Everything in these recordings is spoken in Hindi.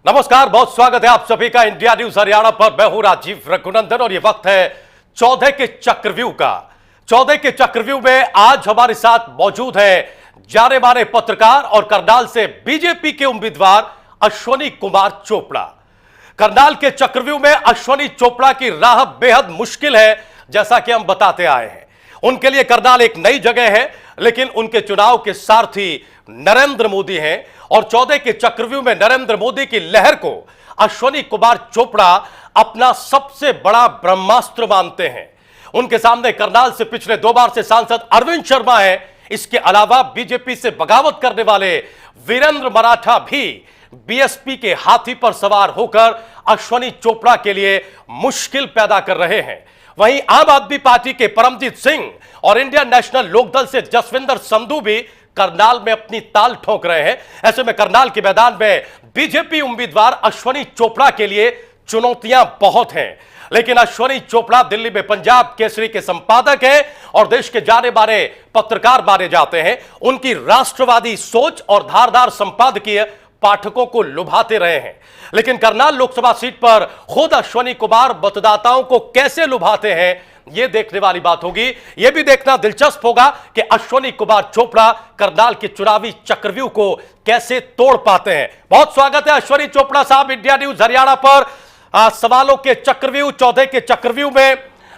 नमस्कार, बहुत स्वागत है आप सभी का इंडिया न्यूज हरियाणा पर। मैं हूं राजीव रघुनंदन और ये वक्त है चौदह के चक्रव्यूह का। चौदह के चक्रव्यूह में आज हमारे साथ मौजूद है जाने माने पत्रकार और करनाल से बीजेपी के उम्मीदवार अश्वनी कुमार चोपड़ा। करनाल के चक्रव्यूह में अश्वनी चोपड़ा की राह बेहद मुश्किल है, जैसा कि हम बताते आए हैं। उनके लिए करनाल एक नई जगह है, लेकिन उनके चुनाव के सारथी नरेंद्र मोदी हैं और चौदह के चक्रव्यूह में नरेंद्र मोदी की लहर को अश्वनी कुमार चोपड़ा अपना सबसे बड़ा ब्रह्मास्त्र मानते हैं। उनके सामने करनाल से पिछले 2 बार से सांसद अरविंद शर्मा है। इसके अलावा बीजेपी से बगावत करने वाले वीरेंद्र मराठा भी बीएसपी के हाथी पर सवार होकर अश्वनी चोपड़ा के लिए मुश्किल पैदा कर रहे हैं। वहीं आम आदमी पार्टी के परमजीत सिंह और इंडियन नेशनल लोकदल से जसविंदर संधू भी करनाल में अपनी ताल ठोक रहे हैं। ऐसे में करनाल के मैदान में बीजेपी उम्मीदवार अश्वनी चोपड़ा के लिए चुनौतियां बहुत हैं। लेकिन अश्वनी चोपड़ा दिल्ली में पंजाब केसरी के संपादक हैं और देश के जाने माने पत्रकार माने जाते हैं। उनकी राष्ट्रवादी सोच और धारदार संपादकीय पाठकों को लुभाते रहे हैं। लेकिन करनाल लोकसभा सीट पर खुद अश्वनी कुमार मतदाताओं को कैसे लुभाते हैं, यह देखने वाली बात होगी। यह भी देखना दिलचस्प होगा कि अश्वनी कुमार चोपड़ा करनाल के चुनावी चक्रव्यूह को कैसे तोड़ पाते हैं। बहुत स्वागत है अश्वनी चोपड़ा साहब इंडिया न्यूज हरियाणा पर। सवालों के चक्रव्यूह, चौदह के चक्रव्यूह में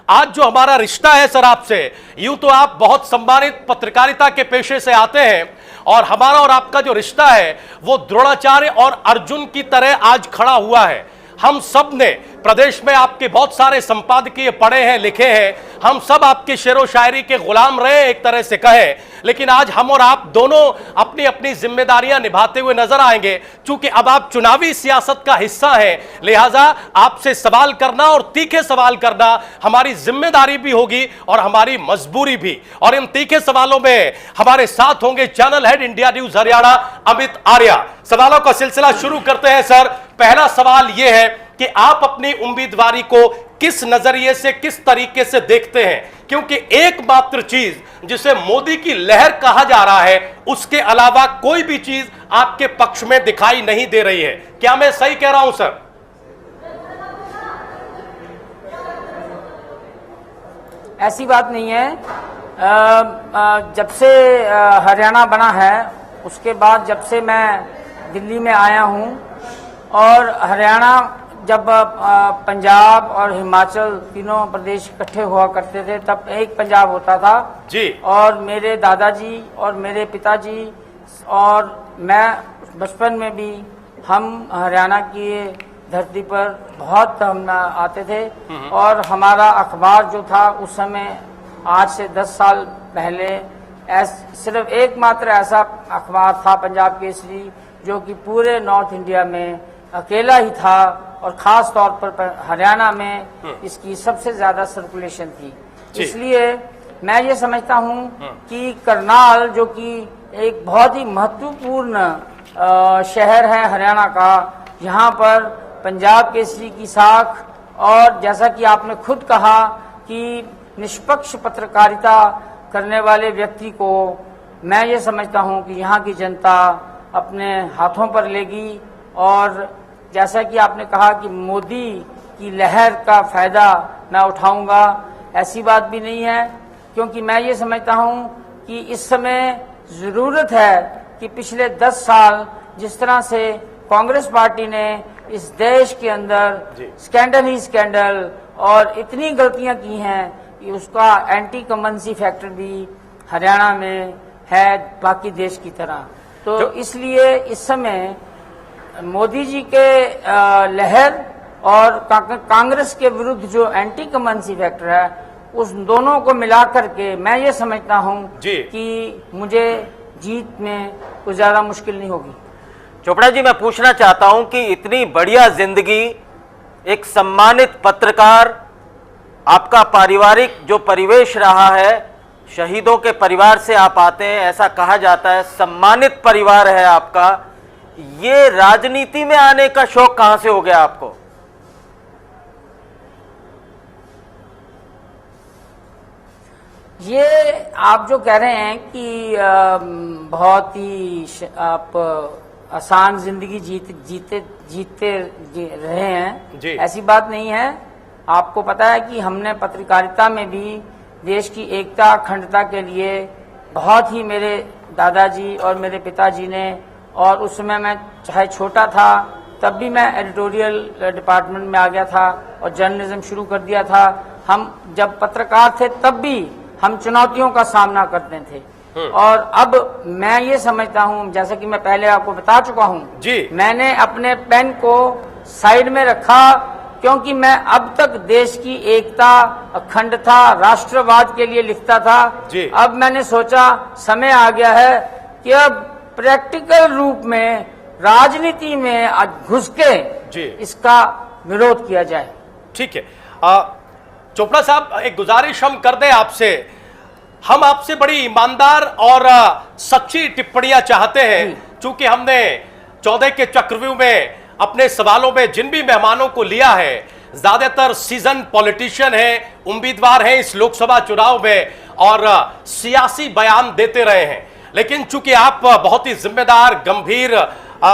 आज जो हमारा रिश्ता है सर आपसे, यूं तो आप बहुत सम्मानित पत्रकारिता के पेशे से आते हैं और हमारा और आपका जो रिश्ता है वो द्रोणाचार्य और अर्जुन की तरह आज खड़ा हुआ है। हम सब ने प्रदेश में आपके बहुत सारे संपादकीय पढ़े हैं, लिखे हैं। हम सब आपके शेरो शायरी के गुलाम रहे एक तरह से कहें। लेकिन आज हम और आप दोनों अपनी अपनी जिम्मेदारियां निभाते हुए नजर आएंगे। चूंकि अब आप चुनावी सियासत का हिस्सा हैं, लिहाजा आपसे सवाल करना और तीखे सवाल करना हमारी जिम्मेदारी भी होगी और हमारी मजबूरी भी। और इन तीखे सवालों में हमारे साथ होंगे channel head India news Haryana Amit Arya. सवालों का सिलसिला शुरू करते हैं सर। पहला सवाल यह है कि आप अपनी उम्मीदवारी को किस नजरिए से, किस तरीके से देखते हैं? क्योंकि एकमात्र चीज जिसे मोदी की लहर कहा जा रहा है, उसके अलावा कोई भी चीज आपके पक्ष में दिखाई नहीं दे रही है। क्या मैं सही कह रहा हूं सर? ऐसी बात नहीं है। जब से हरियाणा बना है, उसके बाद जब से मैं दिल्ली में आया हूं और हरियाणा जब पंजाब और हिमाचल तीनों प्रदेश इकट्ठे हुआ करते थे, तब एक पंजाब होता था जी। और मेरे दादाजी और मेरे पिताजी और मैं बचपन में भी हम हरियाणा की धरती पर बहुत हम आते थे। और हमारा अखबार जो था उस समय, आज से 10 साल पहले, सिर्फ एकमात्र ऐसा अखबार था पंजाब केसरी, जो कि पूरे नॉर्थ इंडिया में अकेला ही था और खास तौर पर हरियाणा में इसकी सबसे ज्यादा सर्कुलेशन थी। इसलिए मैं ये समझता हूँ कि करनाल, जो कि एक बहुत ही महत्वपूर्ण शहर है हरियाणा का, यहाँ पर पंजाब केसरी की साख, और जैसा कि आपने खुद कहा कि निष्पक्ष पत्रकारिता करने वाले व्यक्ति को मैं ये समझता हूँ कि यहाँ की जनता अपने हाथों पर लेगी। और जैसा कि आपने कहा कि मोदी की लहर का फायदा मैं उठाऊंगा, ऐसी बात भी नहीं है। क्योंकि मैं ये समझता हूं कि इस समय जरूरत है कि पिछले 10 साल जिस तरह से कांग्रेस पार्टी ने इस देश के अंदर स्कैंडल ही स्कैंडल और इतनी गलतियां की हैं, कि उसका एंटी कमंसी फैक्टर भी हरियाणा में है बाकी देश की तरह। तो इसलिए इस समय मोदी जी के लहर और कांग्रेस के विरुद्ध जो एंटी कमंसी फैक्टर है, उस दोनों को मिलाकर के मैं ये समझता हूं कि मुझे जीत में कुछ ज्यादा मुश्किल नहीं होगी। चोपड़ा जी, मैं पूछना चाहता हूं कि इतनी बढ़िया जिंदगी, एक सम्मानित पत्रकार, आपका पारिवारिक जो परिवेश रहा है, शहीदों के परिवार से आप आते हैं, ऐसा कहा जाता है, सम्मानित परिवार है आपका, ये राजनीति में आने का शौक कहां से हो गया आपको? ये आप जो कह रहे हैं कि बहुत ही आप आसान जिंदगी जीते रहे हैं, जी। ऐसी बात नहीं है। आपको पता है कि हमने पत्रकारिता में भी देश की एकता अखंडता के लिए बहुत ही मेरे दादाजी और मेरे पिताजी ने, और उस समय मैं चाहे छोटा था तब भी मैं एडिटोरियल डिपार्टमेंट में आ गया था और जर्नलिज्म शुरू कर दिया था। हम जब पत्रकार थे तब भी हम चुनौतियों का सामना करते थे, और अब मैं ये समझता हूँ, जैसा कि मैं पहले आपको बता चुका हूँ जी। मैंने अपने पेन को साइड में रखा, क्योंकि मैं अब तक देश की एकता अखंडता राष्ट्रवाद के लिए लिखता था। जी। अब मैंने सोचा समय आ गया है कि अब प्रैक्टिकल रूप में राजनीति में घुस के जी। इसका विरोध किया जाए। ठीक है। चोपड़ा साहब, एक गुजारिश हम कर दें आपसे, हम आपसे बड़ी ईमानदार और सच्ची टिप्पणियां चाहते हैं, चूंकि हमने 14 के चक्रव्यूह में अपने सवालों में जिन भी मेहमानों को लिया है, ज्यादातर सीजन पॉलिटिशियन हैं, उम्मीदवार हैं इस लोकसभा चुनाव में और सियासी बयान देते रहे हैं। लेकिन चूंकि आप बहुत ही जिम्मेदार गंभीर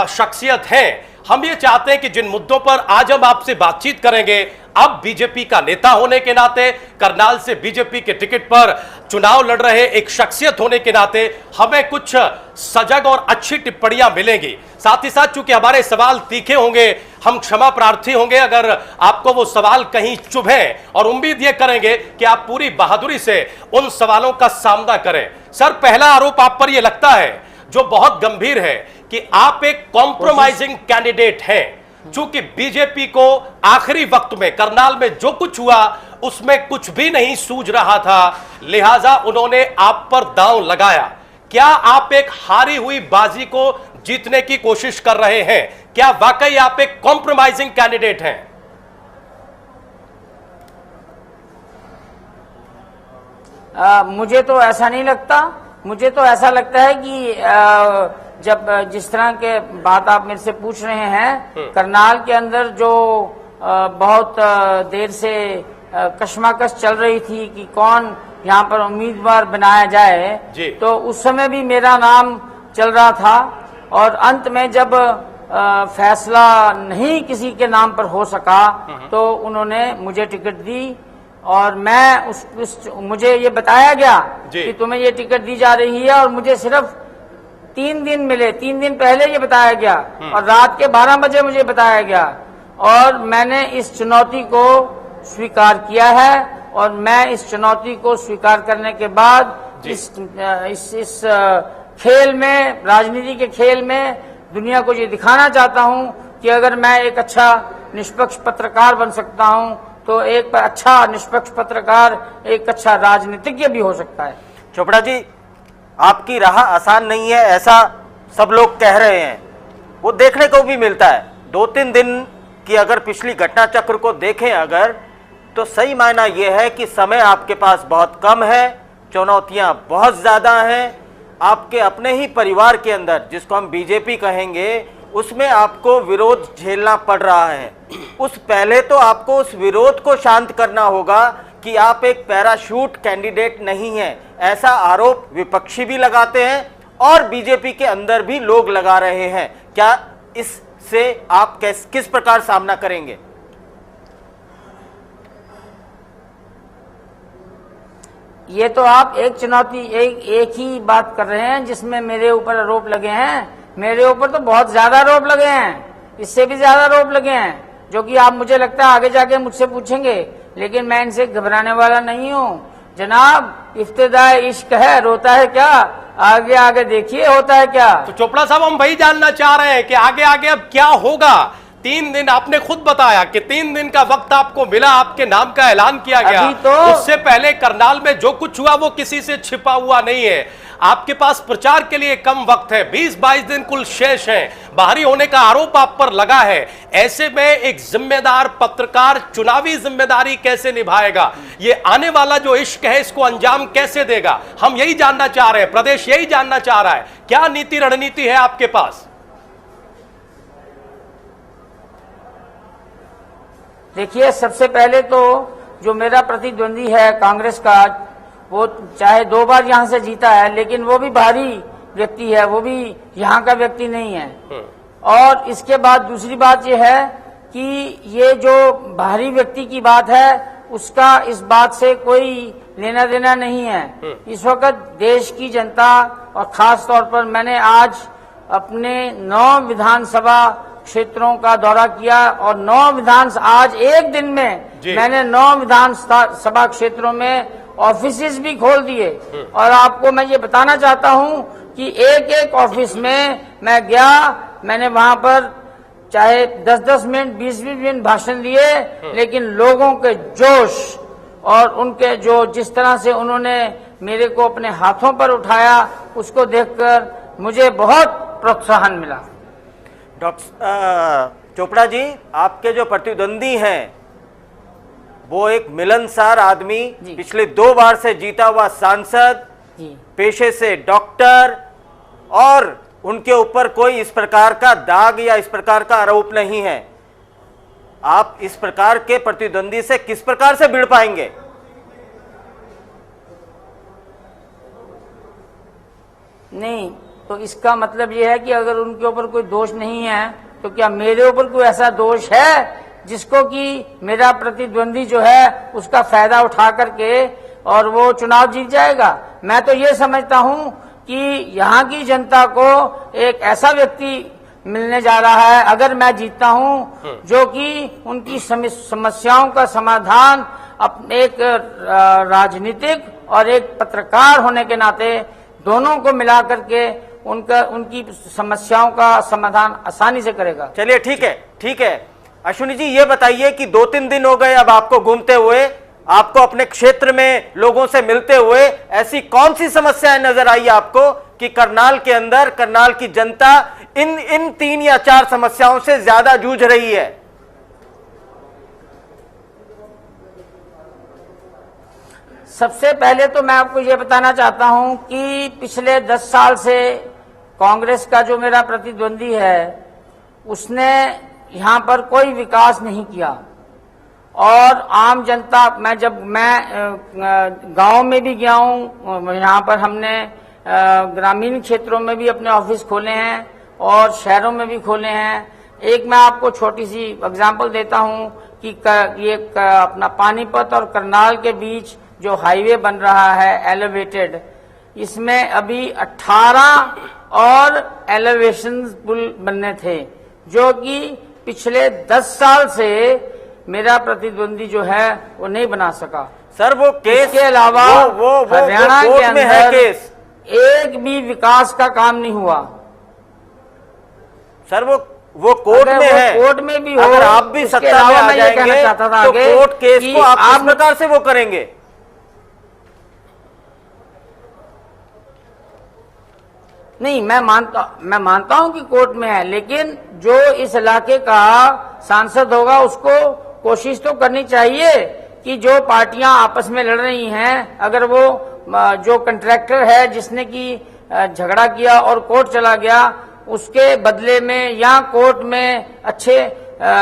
शख्सियत हैं, हम ये चाहते हैं कि जिन मुद्दों पर आज हम आपसे बातचीत करेंगे, अब बीजेपी का नेता होने के नाते, करनाल से बीजेपी के टिकट पर चुनाव लड़ रहे एक शख्सियत होने के नाते हमें कुछ सजग और अच्छी टिप्पणियां मिलेंगी। साथ ही साथ चूंकि हमारे सवाल तीखे होंगे, हम क्षमा प्रार्थी होंगे अगर आपको वो सवाल कहीं चुभे, और उम्मीद ये करेंगे कि आप पूरी बहादुरी से उन सवालों का सामना करें। सर, पहला आरोप आप पर यह लगता है जो बहुत गंभीर है कि आप एक कॉम्प्रोमाइजिंग कैंडिडेट हैं। चूंकि बीजेपी को आखिरी वक्त में करनाल में जो कुछ हुआ उसमें कुछ भी नहीं सूझ रहा था, लिहाजा उन्होंने आप पर दांव लगाया। क्या आप एक हारी हुई बाजी को जीतने की कोशिश कर रहे हैं? क्या वाकई आप एक कॉम्प्रोमाइजिंग कैंडिडेट हैं? मुझे तो ऐसा नहीं लगता। मुझे तो ऐसा लगता है कि जब जिस तरह के बात आप मेरे से पूछ रहे हैं, करनाल के अंदर जो बहुत देर से कशमकश चल रही थी कि कौन यहाँ पर उम्मीदवार बनाया जाए, तो उस समय भी मेरा नाम चल रहा था, और अंत में जब फैसला नहीं किसी के नाम पर हो सका तो उन्होंने मुझे टिकट दी, और मैं मुझे ये बताया गया कि तुम्हें ये टिकट दी जा रही है, और मुझे सिर्फ 3 दिन मिले। 3 दिन पहले ये बताया गया और रात के 12 बजे मुझे बताया गया, और मैंने इस चुनौती को स्वीकार किया है, और मैं इस चुनौती को स्वीकार करने के बाद इस खेल में, राजनीति के खेल में दुनिया को ये दिखाना चाहता हूं कि अगर मैं एक अच्छा निष्पक्ष पत्रकार बन सकता हूं तो एक अच्छा निष्पक्ष पत्रकार एक अच्छा राजनीतिज्ञ भी हो सकता है। चोपड़ा जी, आपकी राह आसान नहीं है ऐसा सब लोग कह रहे हैं, वो देखने को भी मिलता है। 2-3 दिन की अगर पिछली घटना चक्र को देखें अगर, तो सही मायना यह है कि समय आपके पास बहुत कम है, चुनौतियां बहुत ज्यादा हैं। आपके अपने ही परिवार के अंदर, जिसको हम बीजेपी कहेंगे, उसमें आपको विरोध झेलना पड़ रहा है। उस पहले तो आपको उस विरोध को शांत करना होगा कि आप एक पैराशूट कैंडिडेट नहीं हैं। ऐसा आरोप विपक्षी भी लगाते हैं और बीजेपी के अंदर भी लोग लगा रहे हैं। क्या इससे आप किस प्रकार सामना करेंगे? ये तो आप एक चुनौती एक ही बात कर रहे हैं जिसमें मेरे ऊपर आरोप लगे हैं। मेरे ऊपर तो बहुत ज्यादा आरोप लगे हैं, इससे भी ज्यादा आरोप लगे हैं, जो कि आप मुझे लगता है आगे जाके मुझसे पूछेंगे, लेकिन मैं इनसे घबराने वाला नहीं हूँ। जनाब, इब्तिदाए इश्क है, रोता है क्या? आगे आगे देखिए होता है क्या। तो चोपड़ा साहब, हम वही जानना चाह रहे हैं कि आगे आगे अब क्या होगा। 3 दिन आपने खुद बताया कि 3 दिन का वक्त आपको मिला, आपके नाम का ऐलान किया गया। अभी तो उससे पहले करनाल में जो कुछ हुआ वो किसी से छिपा हुआ नहीं है। आपके पास प्रचार के लिए कम वक्त है, 20-22 दिन कुल शेष हैं। बाहरी होने का आरोप आप पर लगा है। ऐसे में एक जिम्मेदार पत्रकार चुनावी जिम्मेदारी कैसे निभाएगा? ये आने वाला जो इश्क है इसको अंजाम कैसे देगा? हम यही जानना चाह रहे हैं, प्रदेश यही जानना चाह रहा है। क्या नीति रणनीति है आपके पास? देखिए, सबसे पहले तो जो मेरा प्रतिद्वंदी है कांग्रेस का, वो चाहे 2 बार यहां से जीता है, लेकिन वो भी भारी व्यक्ति है, वो भी यहाँ का व्यक्ति नहीं है। और इसके बाद दूसरी बात यह है कि ये जो बाहरी व्यक्ति की बात है उसका इस बात से कोई लेना देना नहीं है। इस वक्त देश की जनता और खास तौर पर मैंने आज अपने 9 विधानसभा क्षेत्रों का दौरा किया और 9 आज एक दिन में मैंने 9 विधानसभा क्षेत्रों में ऑफिसेज भी खोल दिए। और आपको मैं ये बताना चाहता हूँ कि एक एक ऑफिस में मैं गया, मैंने वहां पर चाहे 10-10 मिनट 20-20 मिनट भाषण दिए, लेकिन लोगों के जोश और उनके जो जिस तरह से उन्होंने मेरे को अपने हाथों पर उठाया उसको देखकर मुझे बहुत प्रोत्साहन मिला। डॉक्टर चोपड़ा जी, आपके जो प्रतिद्वंदी हैं वो एक मिलनसार आदमी, पिछले 2 बार से जीता हुआ सांसद, पेशे से डॉक्टर, और उनके ऊपर कोई इस प्रकार का दाग या इस प्रकार का आरोप नहीं है। आप इस प्रकार के प्रतिद्वंदी से किस प्रकार से भिड़ पाएंगे? नहीं, तो इसका मतलब यह है कि अगर उनके ऊपर कोई दोष नहीं है तो क्या मेरे ऊपर कोई ऐसा दोष है जिसको कि मेरा प्रतिद्वंदी जो है उसका फायदा उठा करके और वो चुनाव जीत जाएगा? मैं तो ये समझता हूं कि यहाँ की जनता को एक ऐसा व्यक्ति मिलने जा रहा है अगर मैं जीतता हूँ जो कि उनकी समस्याओं का समाधान अपने एक राजनीतिक और एक पत्रकार होने के नाते दोनों को मिला करके उनकी समस्याओं का समाधान आसानी से करेगा। चलिए ठीक है। अश्विनी जी, ये बताइए कि 2-3 दिन हो गए अब आपको घूमते हुए, आपको अपने क्षेत्र में लोगों से मिलते हुए, ऐसी कौन सी समस्याएं नजर आई आपको कि करनाल के अंदर करनाल की जनता इन 3 या 4 समस्याओं से ज्यादा जूझ रही है? सबसे पहले तो मैं आपको ये बताना चाहता हूं कि पिछले 10 साल से कांग्रेस का जो मेरा प्रतिद्वंदी है उसने यहां पर कोई विकास नहीं किया। और आम जनता, मैं गांव में भी गया हूं, यहाँ पर हमने ग्रामीण क्षेत्रों में भी अपने ऑफिस खोले हैं और शहरों में भी खोले हैं। एक मैं आपको छोटी सी एग्जांपल देता हूं कि ये अपना पानीपत और करनाल के बीच जो हाईवे बन रहा है एलिवेटेड, इसमें अभी 18 और एलिवेशन पुल बनने थे जो कि पिछले 10 साल से मेरा प्रतिद्वंदी जो है वो नहीं बना सका। सर वो केस के अलावा हरियाणा के अंदर एक भी विकास का काम नहीं हुआ। सर वो कोर्ट में है, कोर्ट में भी हो, अगर आप भी सत्ता में आ जाएंगे तो कोर्ट केस को आप किस प्रकार से वो करेंगे? नहीं, मैं मानता हूं कि कोर्ट में है, लेकिन जो इस इलाके का सांसद होगा उसको कोशिश तो करनी चाहिए कि जो पार्टियां आपस में लड़ रही हैं, अगर वो जो कंट्रैक्टर है जिसने की झगड़ा किया और कोर्ट चला गया, उसके बदले में या कोर्ट में अच्छे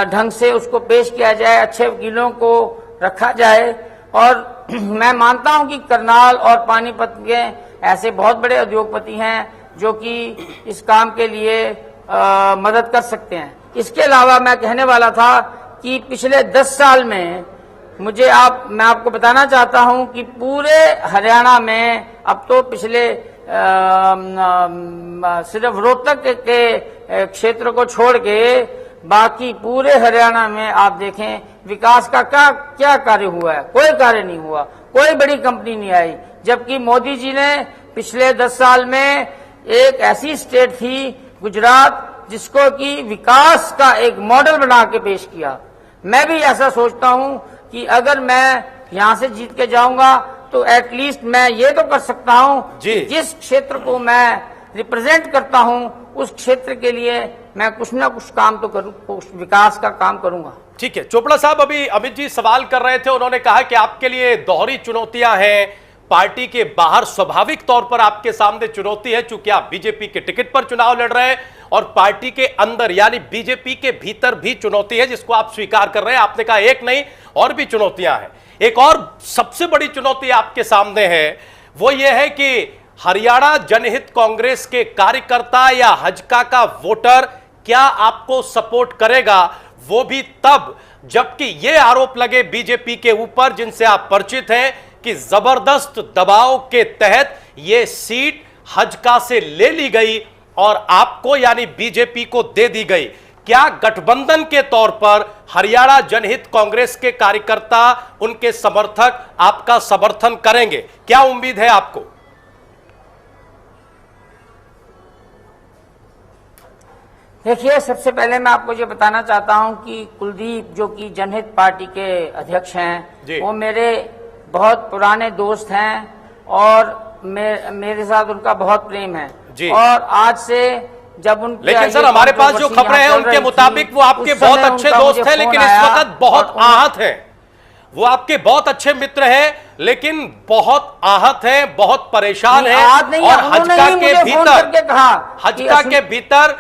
ढंग से उसको पेश किया जाए, अच्छे वकीलों को रखा जाए। और मैं मानता हूं कि करनाल और पानीपत के ऐसे बहुत बड़े उद्योगपति हैं जो कि इस काम के लिए मदद कर सकते हैं। इसके अलावा मैं कहने वाला था कि पिछले 10 साल में मैं आपको बताना चाहता हूं कि पूरे हरियाणा में अब तो पिछले सिर्फ रोहतक के क्षेत्र को छोड़ के बाकी पूरे हरियाणा में आप देखें विकास का क्या कार्य हुआ है? कोई कार्य नहीं हुआ, कोई बड़ी कंपनी नहीं आई। जबकि मोदी जी ने पिछले 10 साल में एक ऐसी स्टेट थी गुजरात जिसको कि विकास का एक मॉडल बना के पेश किया। मैं भी ऐसा सोचता हूं कि अगर मैं यहां से जीत के जाऊंगा तो एटलीस्ट मैं ये तो कर सकता हूं जिस क्षेत्र को मैं रिप्रेजेंट करता हूं उस क्षेत्र के लिए मैं कुछ ना कुछ काम तो करूं, विकास का काम करूंगा। ठीक है चोपड़ा साहब, अभी अमित जी सवाल कर रहे थे, उन्होंने कहा कि आपके लिए दोहरी चुनौतियां हैं। पार्टी के बाहर स्वाभाविक तौर पर आपके सामने चुनौती है चूंकि आप बीजेपी के टिकट पर चुनाव लड़ रहे हैं, और पार्टी के अंदर यानी बीजेपी के भीतर भी चुनौती है जिसको आप स्वीकार कर रहे हैं। आपने कहा एक नहीं और भी चुनौतियां हैं। एक और सबसे बड़ी चुनौती आपके सामने है, वो ये है कि हरियाणा जनहित कांग्रेस के कार्यकर्ता या हजका का वोटर क्या आपको सपोर्ट करेगा, वो भी तब जबकि ये आरोप लगे बीजेपी के ऊपर, जिनसे आप परिचित हैं, कि जबरदस्त दबाव के तहत ये सीट हजका से ले ली गई और आपको यानी बीजेपी को दे दी गई। क्या गठबंधन के तौर पर हरियाणा जनहित कांग्रेस के कार्यकर्ता, उनके समर्थक आपका समर्थन करेंगे? क्या उम्मीद है आपको? देखिए, सबसे पहले मैं आपको ये बताना चाहता हूं कि कुलदीप, जो कि जनहित पार्टी के अध्यक्ष हैं, वो मेरे बहुत पुराने दोस्त हैं और मेरे साथ उनका बहुत प्रेम है जी। और आज से जब उनके, लेकिन सर हमारे पास जो खबरें हैं उनके मुताबिक वो आपके बहुत अच्छे दोस्त हैं, लेकिन इस वक्त बहुत आहत हैं। वो आपके बहुत अच्छे मित्र हैं, लेकिन बहुत आहत हैं, बहुत परेशान हैं। और हजका के भीतर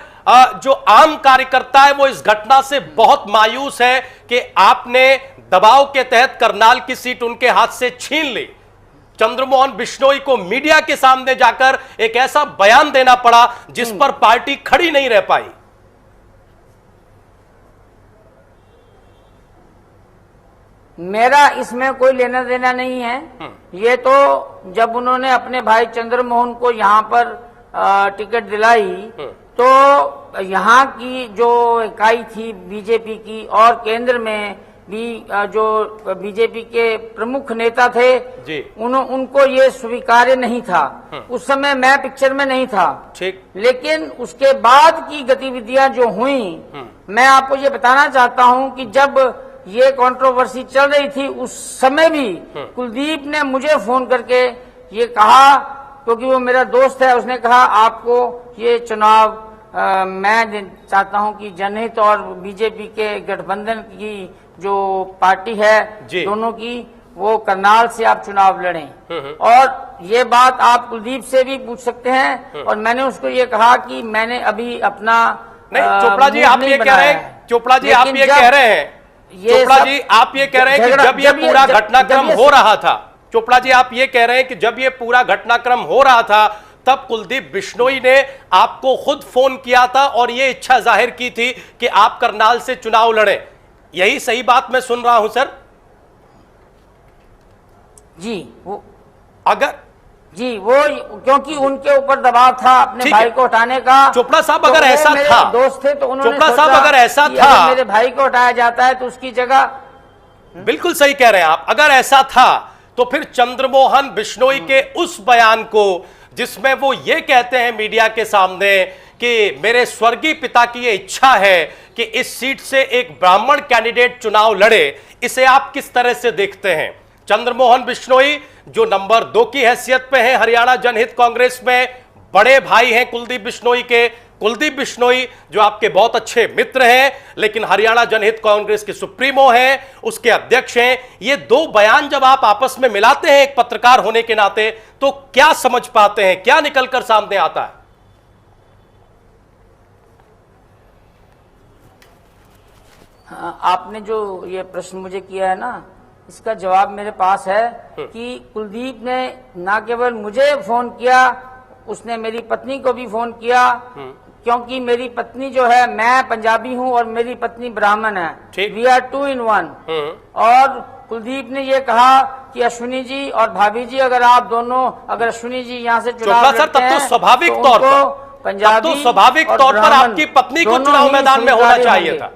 जो आम कार्यकर्ता है वो इस घटना से बहुत मायूस है कि आपने दबाव के तहत करनाल की सीट उनके हाथ से छीन ली। चंद्रमोहन बिश्नोई को मीडिया के सामने जाकर एक ऐसा बयान देना पड़ा जिस पर पार्टी खड़ी नहीं रह पाई। मेरा इसमें कोई लेना देना नहीं है। ये तो जब उन्होंने अपने भाई चंद्रमोहन को यहाँ पर टिकट दिलाई तो यहाँ की जो इकाई थी बीजेपी की और केंद्र में भी जो बीजेपी के प्रमुख नेता थे जी, उनको ये स्वीकार्य नहीं था। उस समय मैं पिक्चर में नहीं था, ठीक। लेकिन उसके बाद की गतिविधियां जो हुई, मैं आपको ये बताना चाहता हूं कि जब ये कंट्रोवर्सी चल रही थी उस समय भी कुलदीप ने मुझे फोन करके ये कहा, क्योंकि वो मेरा दोस्त है, उसने कहा आपको ये चुनाव मैं चाहता हूं कि जनहित और बीजेपी के गठबंधन की जो पार्टी है दोनों की, वो करनाल से आप चुनाव लड़ें। और ये बात आप कुलदीप से भी पूछ सकते हैं। और मैंने उसको ये कहा कि मैंने अभी अपना नहीं, चोपड़ा जी आप ये कह रहे हैं, चोपड़ा जी आप ये कह रहे हैं, चोपड़ा जी आप ये कह रहे हैं कि जब ये पूरा घटनाक्रम हो रहा था, चोपड़ा जी आप ये कह रहे हैं कि जब ये पूरा घटनाक्रम हो रहा था तब कुलदीप बिश्नोई ने आपको खुद फोन किया था और ये इच्छा जाहिर की थी कि आप करनाल से चुनाव लड़ें। यही सही बात मैं सुन रहा हूं सर? जी, वो क्योंकि उनके ऊपर दबाव था अपने भाई को हटाने का। चोपड़ा साहब अगर ऐसा था, दोस्त थे तो उन्होंने चोपड़ा साहब अगर ऐसा था, मेरे भाई को हटाया जाता है तो उसकी जगह। बिल्कुल सही कह रहे हैं आप। अगर ऐसा था तो फिर चंद्रमोहन बिश्नोई के उस बयान को, जिसमें वो ये कहते हैं मीडिया के सामने कि मेरे स्वर्गीय पिता की ये इच्छा है कि इस सीट से एक ब्राह्मण कैंडिडेट चुनाव लड़े, इसे आप किस तरह से देखते हैं? चंद्रमोहन बिश्नोई जो नंबर 2 की हैसियत पे हैं हरियाणा जनहित कांग्रेस में, बड़े भाई हैं कुलदीप बिश्नोई के। कुलदीप बिश्नोई जो आपके बहुत अच्छे मित्र हैं, लेकिन हरियाणा जनहित कांग्रेस के सुप्रीमो हैं, उसके अध्यक्ष हैं। ये दो बयान जब आप आपस में मिलाते हैं एक पत्रकार होने के नाते, तो क्या समझ पाते हैं, क्या निकलकर सामने आता है? आपने जो ये प्रश्न मुझे किया है ना, इसका जवाब मेरे पास है कि कुलदीप ने ना केवल मुझे फोन किया, उसने मेरी पत्नी को भी फोन किया, क्योंकि मेरी पत्नी जो है, मैं पंजाबी हूं और मेरी पत्नी ब्राह्मण है। We are 2 in 1। और कुलदीप ने ये कहा कि अश्विनी जी और भाभी जी, अगर आप दोनों, अगर अश्विनी जी यहाँ से चुनाव लड़ते हैं, तब तो स्वाभाविक तौर पर आपकी पत्नी को चुनाव मैदान में होना चाहिए था।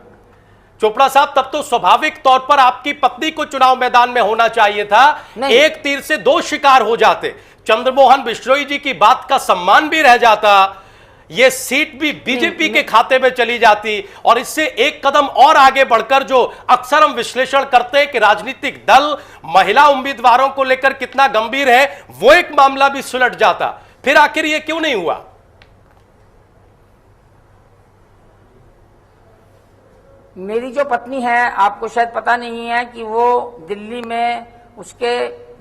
चोपड़ा साहब, तब तो स्वाभाविक तौर पर आपकी पत्नी को चुनाव मैदान में होना चाहिए था। एक तीर से दो शिकार हो जाते। चंद्रमोहन बिश्नोई जी की बात का सम्मान भी रह जाता, ये सीट भी बीजेपी के खाते में चली जाती, और इससे एक कदम और आगे बढ़कर जो अक्सर हम विश्लेषण करते हैं कि राजनीतिक दल महिला उम्मीदवारों को लेकर कितना गंभीर है, वो एक मामला भी सुलझ जाता। फिर आखिर ये क्यों नहीं हुआ? मेरी जो पत्नी है, आपको शायद पता नहीं है कि वो दिल्ली में उसके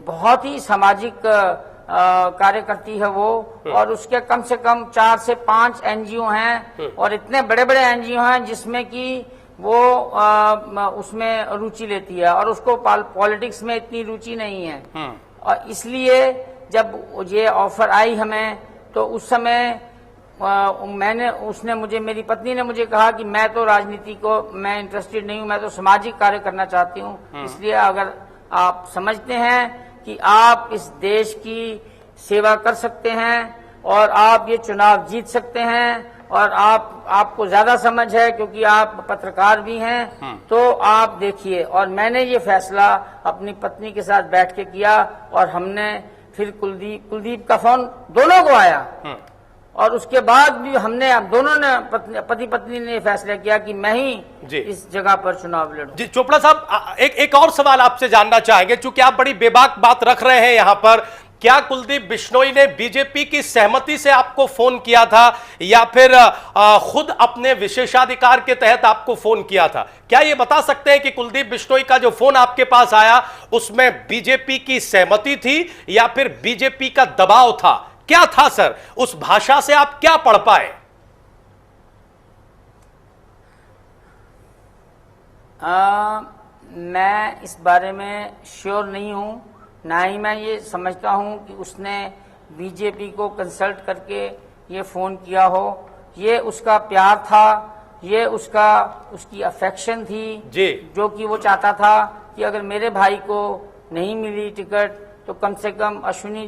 बहुत ही सामाजिक कार्य करती है वो, और उसके कम से कम 4 से 5 एनजीओ हैं, और इतने बड़े बड़े एनजीओ हैं जिसमें कि वो उसमें रुचि लेती है, और उसको पॉलिटिक्स में इतनी रुचि नहीं है। और इसलिए जब ये ऑफर आई हमें, तो उस समय उसने मुझे, मेरी पत्नी ने मुझे कहा कि मैं तो राजनीति को मैं इंटरेस्टेड नहीं हूं, मैं तो सामाजिक कार्य करना चाहती हूं। इसलिए अगर आप समझते हैं कि आप इस देश की सेवा कर सकते हैं और आप ये चुनाव जीत सकते हैं, और आपको ज्यादा समझ है क्योंकि आप पत्रकार भी हैं, तो आप देखिए। और मैंने ये फैसला अपनी पत्नी के साथ बैठ के किया, और हमने फिर कुलदीप का फोन दोनों को आया, और उसके बाद भी हमने, अब दोनों ने, पति पत्नी ने फैसला किया कि मैं ही इस जगह पर चुनाव लड़ूं। जी चोपड़ा साहब, एक और सवाल आपसे जानना चाहेंगे, चूंकि आप बड़ी बेबाक बात रख रहे हैं यहां पर। क्या कुलदीप बिश्नोई ने बीजेपी की सहमति से आपको फोन किया था, या फिर खुद अपने विशेषाधिकार के तहत आपको फोन किया था? क्या ये बता सकते हैं कि कुलदीप बिश्नोई का जो फोन आपके पास आया उसमें बीजेपी की सहमति थी या फिर बीजेपी का दबाव था? क्या था सर, उस भाषा से आप क्या पढ़ पाए? मैं इस बारे में श्योर नहीं हूं, ना ही मैं ये समझता हूं कि उसने बीजेपी को कंसल्ट करके ये फोन किया हो। ये उसका प्यार था, ये उसकी अफेक्शन थी जी, जो कि वो चाहता था कि अगर मेरे भाई को नहीं मिली टिकट तो कम से कम अश्विनी,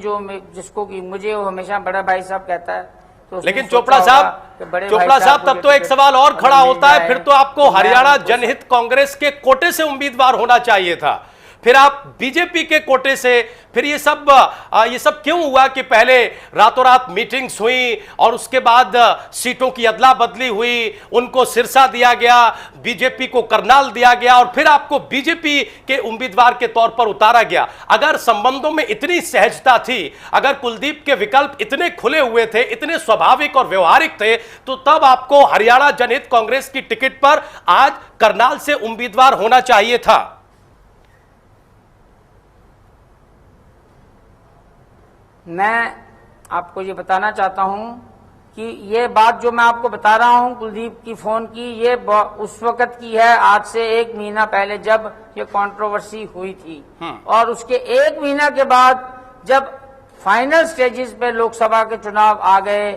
जिसको कि मुझे वो हमेशा बड़ा भाई साहब कहता है, तो लेकिन चोपड़ा साहब तब तो एक सवाल और खड़ा होता है, फिर तो आपको हरियाणा जनहित कांग्रेस के कोटे से उम्मीदवार होना चाहिए था, फिर आप बीजेपी के कोटे से। फिर ये सब क्यों हुआ कि पहले रातों रात मीटिंग्स हुई और उसके बाद सीटों की अदला बदली हुई, उनको सिरसा दिया गया, बीजेपी को करनाल दिया गया, और फिर आपको बीजेपी के उम्मीदवार के तौर पर उतारा गया? अगर संबंधों में इतनी सहजता थी, अगर कुलदीप के विकल्प इतने खुले हुए थे, इतने स्वाभाविक और व्यवहारिक थे, तो तब आपको हरियाणा जनहित कांग्रेस की टिकट पर आज करनाल से उम्मीदवार होना चाहिए था। मैं आपको ये बताना चाहता हूं कि ये बात जो मैं आपको बता रहा हूं कुलदीप की फोन की, ये उस वक्त की है, आज से 1 महीना पहले जब ये कंट्रोवर्सी हुई थी। और उसके 1 महीना के बाद जब फाइनल स्टेजेस पे लोकसभा के चुनाव आ गए,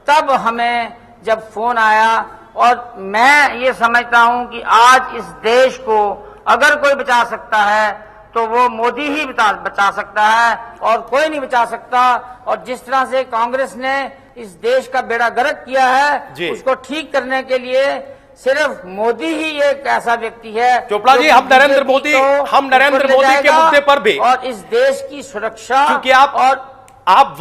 तब हमें जब फोन आया, और मैं ये समझता हूं कि आज इस देश को अगर कोई बचा सकता है तो वो मोदी ही बचा सकता है, और कोई नहीं बचा सकता। और जिस तरह से कांग्रेस ने इस देश का बेड़ा गर्क किया है, उसको ठीक करने के लिए सिर्फ मोदी ही एक ऐसा व्यक्ति है। चोपड़ा जी, हम नरेंद्र मोदी के मुद्दे पर भी, और इस देश की सुरक्षा, क्योंकि आप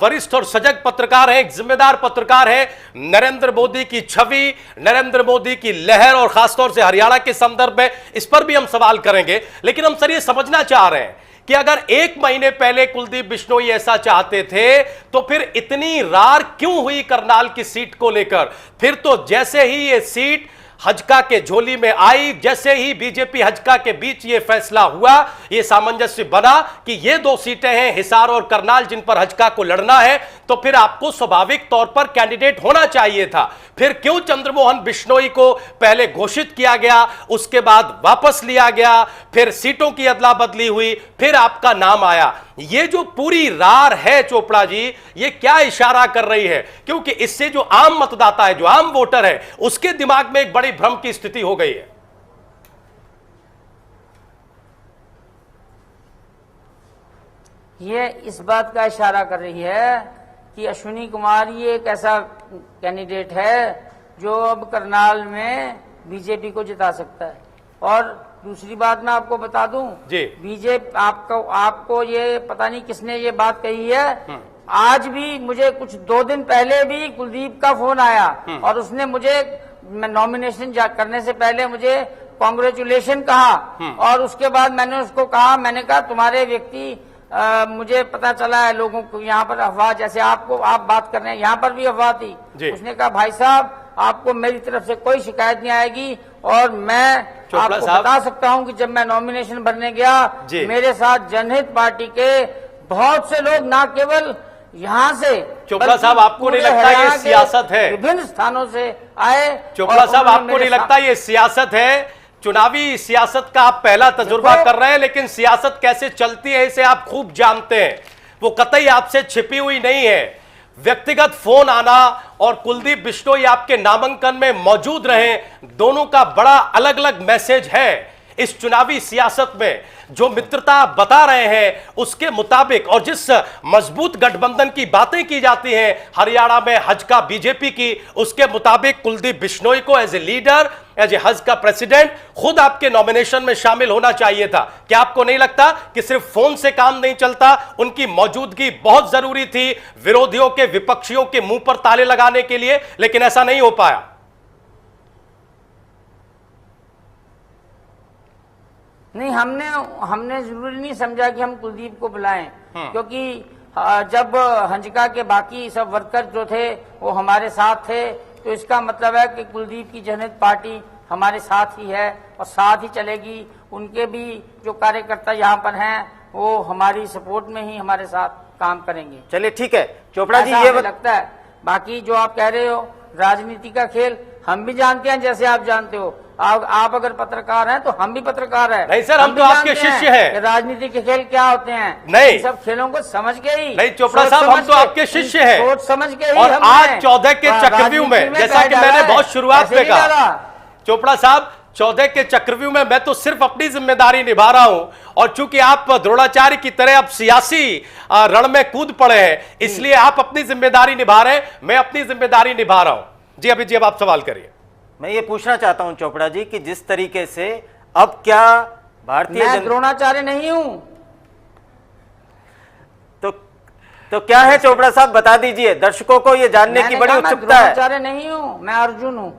वरिष्ठ और सजग पत्रकार हैं, एक जिम्मेदार पत्रकार हैं। नरेंद्र मोदी की छवि, नरेंद्र मोदी की लहर, और खासतौर से हरियाणा के संदर्भ में, इस पर भी हम सवाल करेंगे। लेकिन हम सर ये समझना चाह रहे हैं कि अगर 1 महीने पहले कुलदीप बिश्नोई ऐसा चाहते थे, तो फिर इतनी रार क्यों हुई करनाल की सीट को लेकर? फिर तो जैसे ही ये सीट हजका के झोली में आई, जैसे ही बीजेपी हजका के बीच ये फैसला हुआ, ये सामंजस्य बना कि ये 2 सीटें हैं, हिसार और करनाल, जिन पर हजका को लड़ना है, तो फिर आपको स्वाभाविक तौर पर कैंडिडेट होना चाहिए था। फिर क्यों चंद्रमोहन बिश्नोई को पहले घोषित किया गया, उसके बाद वापस लिया गया, फिर सीटों की अदला बदली हुई, फिर आपका नाम आया? ये जो पूरी रार है चोपड़ा जी, ये क्या इशारा कर रही है? क्योंकि इससे जो आम मतदाता है, जो आम वोटर है, उसके दिमाग में एक बड़ी भ्रम की स्थिति हो गई है। ये इस बात का इशारा कर रही है कि अश्विनी कुमार ये एक ऐसा कैंडिडेट है जो अब करनाल में बीजेपी को जिता सकता है। और दूसरी बात मैं आपको बता दूं, बीजेपी आपको ये पता नहीं किसने ये बात कही है, आज भी मुझे कुछ 2 दिन पहले भी कुलदीप का फोन आया, और उसने मुझे नॉमिनेशन करने से पहले मुझे कांग्रेचुलेशन कहा, और उसके बाद मैंने उसको कहा, मैंने कहा तुम्हारे व्यक्ति मुझे पता चला है लोगों को यहाँ पर अफवाह, जैसे आप बात कर रहे हैं, यहाँ पर भी अफवाह थी। उसने कहा भाई साहब आपको मेरी तरफ से कोई शिकायत नहीं आएगी, और मैं आपको बता सकता हूँ कि जब मैं नॉमिनेशन भरने गया, मेरे साथ जनहित पार्टी के बहुत से लोग, ना केवल यहाँ से, चोपड़ा साहब आपको नहीं लगता ये सियासत है? विभिन्न स्थानों से आए। चोपड़ा साहब आपको नहीं लगता ये सियासत है? चुनावी सियासत का आप पहला तजुर्बा कर रहे हैं, लेकिन सियासत कैसे चलती है इसे आप खूब जानते हैं। वो कतई आपसे छिपी हुई नहीं है। व्यक्तिगत फोन आना और कुलदीप बिश्नोई आपके नामांकन में मौजूद रहे, दोनों का बड़ा अलग अलग मैसेज है। इस चुनावी सियासत में जो मित्रता आप बता रहे हैं उसके मुताबिक, और जिस मजबूत गठबंधन की बातें की जाती हैं हरियाणा में हज का बीजेपी की, उसके मुताबिक कुलदीप बिश्नोई को as a leader, as a हज का प्रेसिडेंट खुद आपके नॉमिनेशन में शामिल होना चाहिए था। क्या आपको नहीं लगता कि सिर्फ फोन से काम नहीं चलता, उनकी मौजूदगी बहुत जरूरी थी विरोधियों के, विपक्षियों के मुंह पर ताले लगाने के लिए, लेकिन ऐसा नहीं हो पाया? नहीं, हमने जरूरी नहीं समझा कि हम कुलदीप को बुलाएं, क्योंकि जब हंजका के बाकी सब वर्कर जो थे वो हमारे साथ थे, तो इसका मतलब है कि कुलदीप की जनहित पार्टी हमारे साथ ही है और साथ ही चलेगी। उनके भी जो कार्यकर्ता यहाँ पर हैं वो हमारी सपोर्ट में ही हमारे साथ काम करेंगे। चलिए ठीक है चोपड़ा जी, ऐसा ये हमें लगता है। बाकी जो आप कह रहे हो राजनीति का खेल, हम भी जानते हैं, जैसे आप जानते हो। आप अगर पत्रकार हैं तो हम भी पत्रकार हैं। नहीं सर, हम भी तो आपके जानते शिष्य हैं। कि राजनीति के खेल क्या होते हैं। नहीं, इन सब खेलों को समझ के ही, नहीं चोपड़ा साहब, हम तो आपके शिष्य हैं। सोच समझ के ही और हमने आज 14 के चक्रव्यूह में, जैसा कि मैंने बहुत शुरुआत में कहा, चोपड़ा साहब 14 के चक्रव्यूह में मैं तो सिर्फ अपनी जिम्मेदारी निभा रहा हूं, और चूंकि आप द्रोणाचार्य की तरह अब सियासी रण में कूद पड़े हैं, इसलिए आप अपनी जिम्मेदारी निभा रहे हैं, मैं अपनी जिम्मेदारी निभा रहा हूं। जी अभी जी, अब आप सवाल करिए। मैं ये पूछना चाहता हूं चोपड़ा जी कि जिस तरीके से अब क्या मैं द्रोणाचार्य नहीं हूं, तो क्या है चोपड़ा साहब, बता दीजिए, दर्शकों को ये जानने की बड़ी उत्सुकता है। द्रोणाचार्य नहीं हूं, मैं अर्जुन हूं।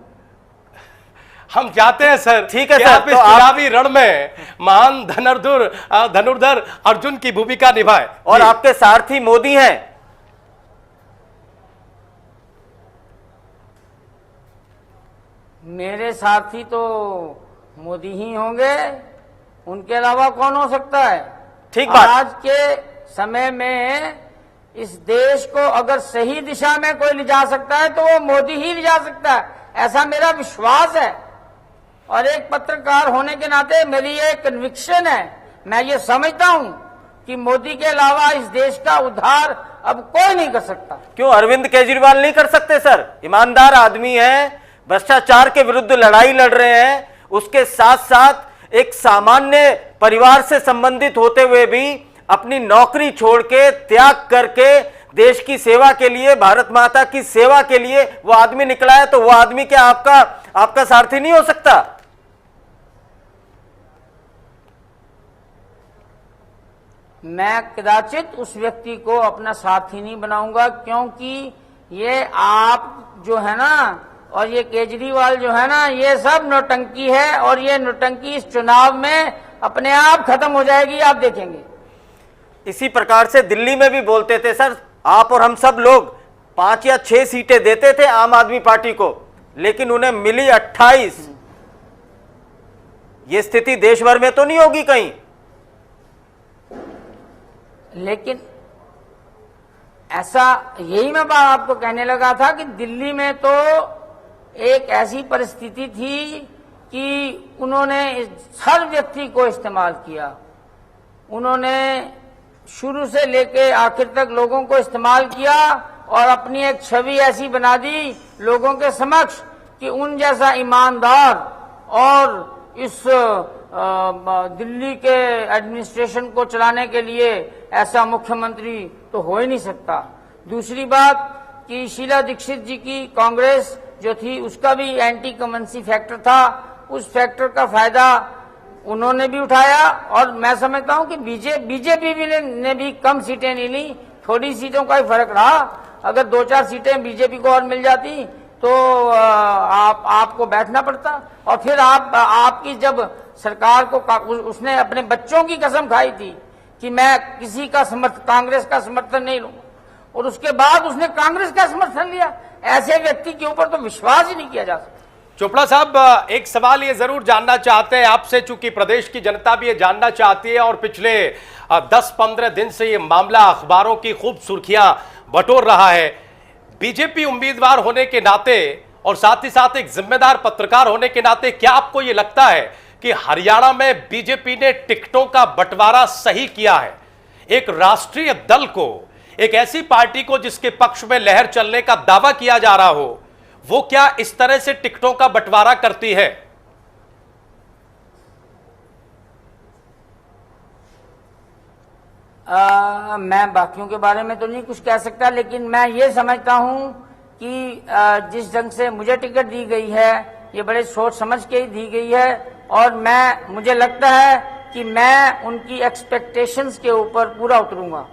हम चाहते हैं सर, ठीक है कि सर, आप इस तो चुनावी रण में महान धनुर्धर अर्जुन की भूमिका निभाए, और आपके सारथी मोदी हैं। मेरे साथी तो मोदी ही होंगे, उनके अलावा कौन हो सकता है? ठीक बात। आज के समय में इस देश को अगर सही दिशा में कोई ले जा सकता है तो वो मोदी ही ले जा सकता है, ऐसा मेरा विश्वास है। और एक पत्रकार होने के नाते मेरी ये कन्विक्शन है, मैं ये समझता हूं कि मोदी के अलावा इस देश का उद्धार अब कोई नहीं कर सकता। क्यों अरविंद केजरीवाल नहीं कर सकते सर? ईमानदार आदमी है, भ्रष्टाचार के विरुद्ध लड़ाई लड़ रहे हैं, उसके साथ साथ एक सामान्य परिवार से संबंधित होते हुए भी अपनी नौकरी छोड़ के, त्याग करके देश की सेवा के लिए, भारत माता की सेवा के लिए वो आदमी निकला है, तो वो आदमी क्या आपका सारथी नहीं हो सकता? मैं कदाचित उस व्यक्ति को अपना साथी नहीं बनाऊंगा, क्योंकि ये आप जो है ना और ये केजरीवाल जो है ना, ये सब नौटंकी है, और ये नौटंकी इस चुनाव में अपने आप खत्म हो जाएगी, आप देखेंगे। इसी प्रकार से दिल्ली में भी बोलते थे सर, आप और हम सब लोग 5 या 6 सीटें देते थे आम आदमी पार्टी को, लेकिन उन्हें मिली 28। ये स्थिति देश भर में तो नहीं होगी कहीं? लेकिन ऐसा, यही मैं बात आपको कहने लगा था कि दिल्ली में तो एक ऐसी परिस्थिति थी कि उन्होंने हर व्यक्ति को इस्तेमाल किया। उन्होंने शुरू से लेके आखिर तक लोगों को इस्तेमाल किया और अपनी एक छवि ऐसी बना दी लोगों के समक्ष कि उन जैसा ईमानदार और इस दिल्ली के एडमिनिस्ट्रेशन को चलाने के लिए ऐसा मुख्यमंत्री तो हो ही नहीं सकता। दूसरी बात कि शीला दीक्षित जी की कांग्रेस जो थी, उसका भी एंटी कमेंसी फैक्टर था, उस फैक्टर का फायदा उन्होंने भी उठाया। और मैं समझता हूं कि बीजेपी ने भी कम सीटें नहीं ली, थोड़ी सीटों का ही फर्क रहा। अगर 2-4 सीटें बीजेपी को और मिल जाती तो आपको बैठना पड़ता। और फिर आपकी जब सरकार को उसने अपने बच्चों की कसम खाई थी कि मैं किसी का कांग्रेस का समर्थन नहीं लूंगा, और उसके बाद उसने कांग्रेस का समर्थन लिया। ऐसे व्यक्ति के ऊपर तो विश्वास ही नहीं किया जा सकता। चोपड़ा साहब, एक सवाल ये जरूर जानना चाहते हैं आपसे, चूंकि प्रदेश की जनता भी ये जानना चाहती है और पिछले 10-15 दिन से ये मामला अखबारों की खूब सुर्खियां बटोर रहा है। बीजेपी उम्मीदवार होने के नाते और साथ ही साथ एक जिम्मेदार पत्रकार होने के नाते, क्या आपको ये लगता है कि हरियाणा में बीजेपी ने टिकटों का बंटवारा सही किया है? एक राष्ट्रीय दल को, एक ऐसी पार्टी को जिसके पक्ष में लहर चलने का दावा किया जा रहा हो, वो क्या इस तरह से टिकटों का बंटवारा करती है? मैं बाकियों के बारे में तो नहीं कुछ कह सकता, लेकिन मैं ये समझता हूं कि जिस ढंग से मुझे टिकट दी गई है, ये बड़े सोच समझ के ही दी गई है, और मुझे लगता है कि मैं उनकी एक्सपेक्टेशंस के ऊपर पूरा उतरूंगा।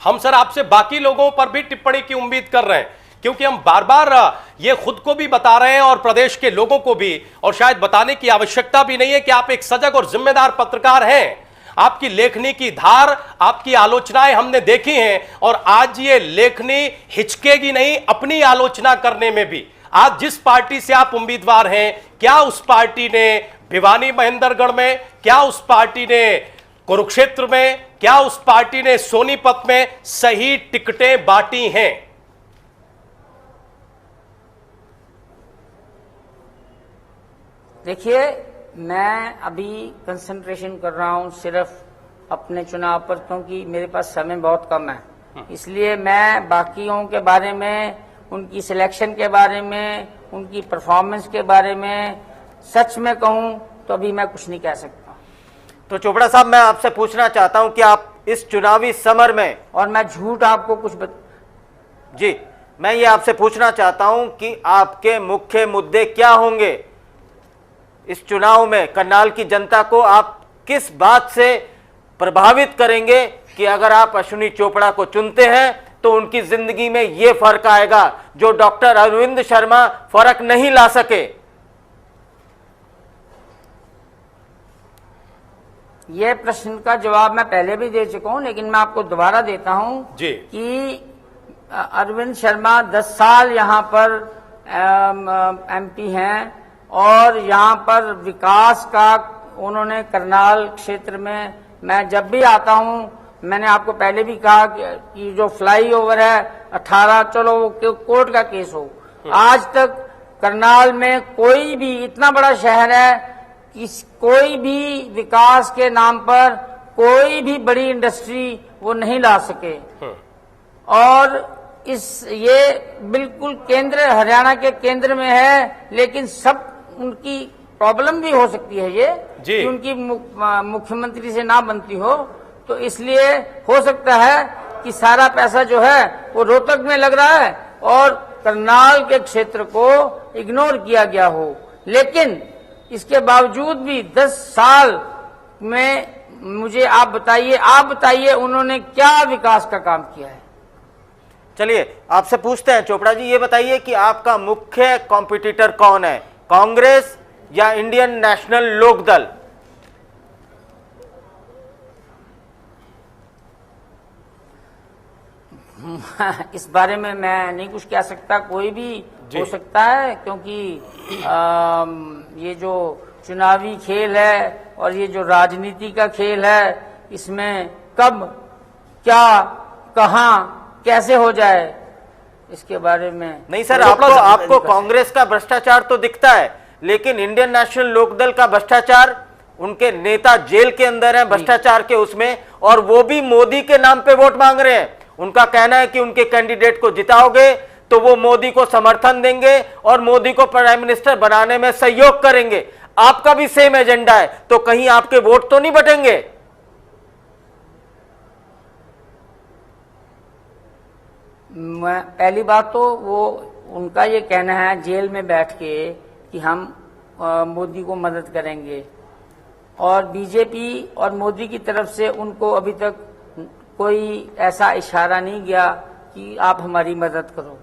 हम सर आपसे बाकी लोगों पर भी टिप्पणी की उम्मीद कर रहे हैं, क्योंकि हम बार बार ये खुद को भी बता रहे हैं और प्रदेश के लोगों को भी, और शायद बताने की आवश्यकता भी नहीं है कि आप एक सजग और जिम्मेदार पत्रकार हैं। आपकी लेखनी की धार, आपकी आलोचनाएं हमने देखी हैं, और आज ये लेखनी हिचकेगी नहीं अपनी आलोचना करने में भी। आज जिस पार्टी से आप उम्मीदवार हैं, क्या उस पार्टी ने भिवानी महेंद्रगढ़ में, क्या उस पार्टी ने कुरुक्षेत्र में, क्या उस पार्टी ने सोनीपत में सही टिकटें बांटी हैं? देखिए, मैं अभी कंसंट्रेशन कर रहा हूं सिर्फ अपने चुनाव पर, क्योंकि मेरे पास समय बहुत कम है। इसलिए मैं बाकियों के बारे में, उनकी सिलेक्शन के बारे में, उनकी परफॉर्मेंस के बारे में सच में कहूं तो अभी मैं कुछ नहीं कह सकता। तो चोपड़ा साहब, मैं आपसे पूछना चाहता हूं कि आप इस चुनावी समर में, और मैं झूठ आपको कुछ जी, मैं ये आपसे पूछना चाहता हूं कि आपके मुख्य मुद्दे क्या होंगे इस चुनाव में? करनाल की जनता को आप किस बात से प्रभावित करेंगे कि अगर आप अश्विनी चोपड़ा को चुनते हैं तो उनकी जिंदगी में यह फर्क आएगा जो डॉक्टर अरविंद शर्मा फर्क नहीं ला सके? ये प्रश्न का जवाब मैं पहले भी दे चुका हूं, लेकिन मैं आपको दोबारा देता हूं जी। कि अरविंद शर्मा 10 साल यहां पर एमपी हैं, और यहाँ पर विकास का उन्होंने करनाल क्षेत्र में, मैं जब भी आता हूँ, मैंने आपको पहले भी कहा कि जो फ्लाईओवर है 18, चलो वो कोर्ट का केस हो, आज तक करनाल में कोई भी, इतना बड़ा शहर है कि कोई भी विकास के नाम पर कोई भी बड़ी इंडस्ट्री वो नहीं ला सके। और ये बिल्कुल केंद्र, हरियाणा के केंद्र में है, लेकिन सब उनकी प्रॉब्लम भी हो सकती है ये कि उनकी मुख्यमंत्री से ना बनती हो, तो इसलिए हो सकता है कि सारा पैसा जो है वो रोहतक में लग रहा है और करनाल के क्षेत्र को इग्नोर किया गया हो। लेकिन इसके बावजूद भी 10 साल में मुझे आप बताइए उन्होंने क्या विकास का काम किया है? चलिए आपसे पूछते हैं चोपड़ा जी, ये बताइए कि आपका मुख्य कॉम्पिटिटर कौन है, कांग्रेस या इंडियन नेशनल लोकदल? इस बारे में मैं नहीं कुछ कह सकता, कोई भी हो सकता है, क्योंकि ये जो चुनावी खेल है और ये जो राजनीति का खेल है, इसमें कब क्या कहां कैसे हो जाए इसके बारे में नहीं सर, आपको कांग्रेस का भ्रष्टाचार तो दिखता है, लेकिन इंडियन नेशनल लोकदल का भ्रष्टाचार, उनके नेता जेल के अंदर हैं भ्रष्टाचार के उसमें, और वो भी मोदी के नाम पे वोट मांग रहे हैं। उनका कहना है कि उनके कैंडिडेट को जिताओगे तो वो मोदी को समर्थन देंगे और मोदी को प्राइम मिनिस्टर बनाने में सहयोग करेंगे। आपका भी सेम एजेंडा है, तो कहीं आपके वोट तो नहीं बटेंगे? पहली बात तो वो उनका ये कहना है जेल में बैठ के कि हम मोदी को मदद करेंगे, और बीजेपी और मोदी की तरफ से उनको अभी तक कोई ऐसा इशारा नहीं गया कि आप हमारी मदद करो।